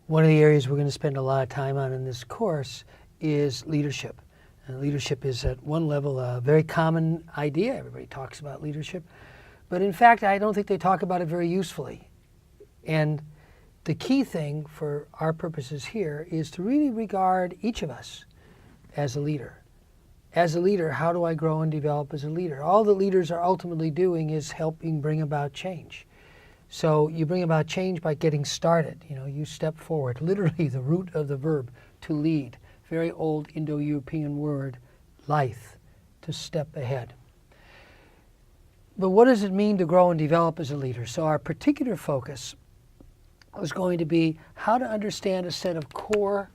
One of the areas we're going to spend a lot of time on in this course is leadership. And leadership is at one level a very common idea. Everybody talks about leadership. But in fact, I don't think they talk about it very usefully. And the key thing for our purposes here is to really regard each of us as a leader. As a leader, how do I grow and develop as a leader? All that leaders are ultimately doing is helping bring about change. So you bring about change by getting started. You step forward. Literally the root of the verb, to lead. Very old Indo-European word, leith, to step ahead. But what does it mean to grow and develop as a leader? So our particular focus was going to be how to understand a set of core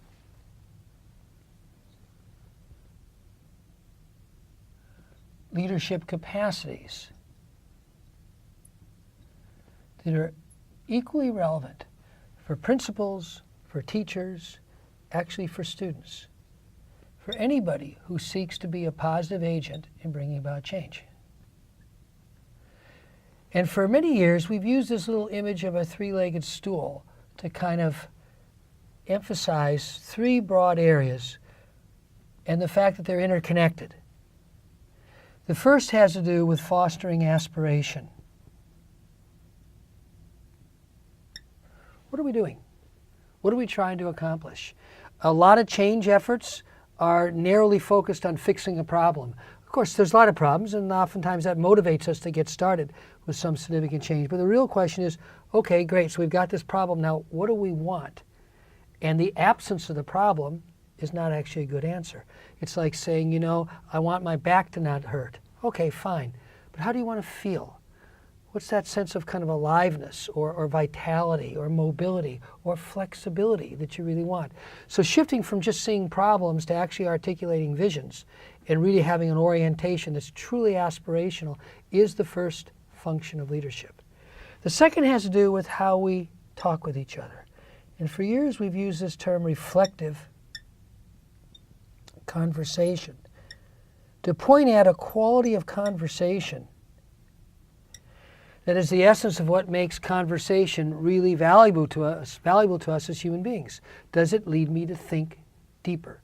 leadership capacities that are equally relevant for principals, for teachers, actually for students, for anybody who seeks to be a positive agent in bringing about change. And for many years, we've used this little image of a three-legged stool to kind of emphasize three broad areas and the fact that they're interconnected. The first has to do with fostering aspiration. What are we doing? What are we trying to accomplish? A lot of change efforts are narrowly focused on fixing a problem. Of course, there's a lot of problems, and oftentimes that motivates us to get started with some significant change. But the real question is, okay, great, so we've got this problem. Now, what do we want? And the absence of the problem is not actually a good answer. It's like saying, I want my back to not hurt. Okay, fine. But how do you want to feel? What's that sense of kind of aliveness or vitality or mobility or flexibility that you really want? So shifting from just seeing problems to actually articulating visions and really having an orientation that's truly aspirational is the first function of leadership. The second has to do with how we talk with each other. And for years we've used this term reflective conversation to point at a quality of conversation that is the essence of what makes conversation really valuable to us as human beings. Does it lead me to think deeper?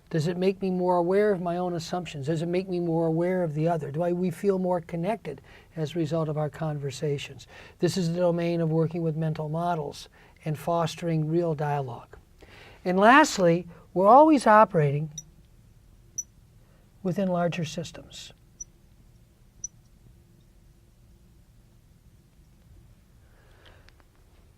Does it make me more aware of my own assumptions? Does it make me more aware of the other? We feel more connected as a result of our conversations? This is the domain of working with mental models and fostering real dialogue. And lastly, we're always operating within larger systems.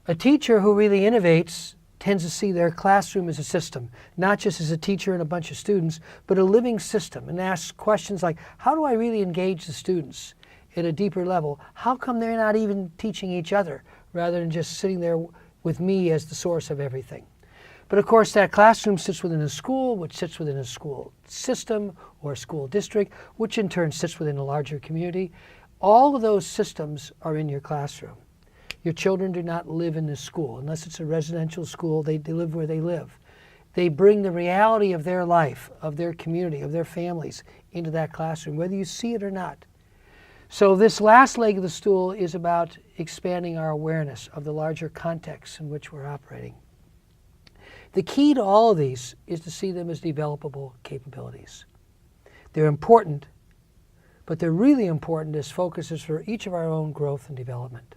A teacher who really innovates tends to see their classroom as a system, not just as a teacher and a bunch of students, but a living system, and asks questions like, how do I really engage the students at a deeper level? How come they're not even teaching each other rather than just sitting there with me as the source of everything? But of course, that classroom sits within a school, which sits within a school system or a school district, which in turn sits within a larger community. All of those systems are in your classroom. Your children do not live in this school. Unless it's a residential school, they live where they live. They bring the reality of their life, of their community, of their families into that classroom, whether you see it or not. So this last leg of the stool is about expanding our awareness of the larger context in which we're operating. The key to all of these is to see them as developable capabilities. They're important, but they're really important as focuses for each of our own growth and development.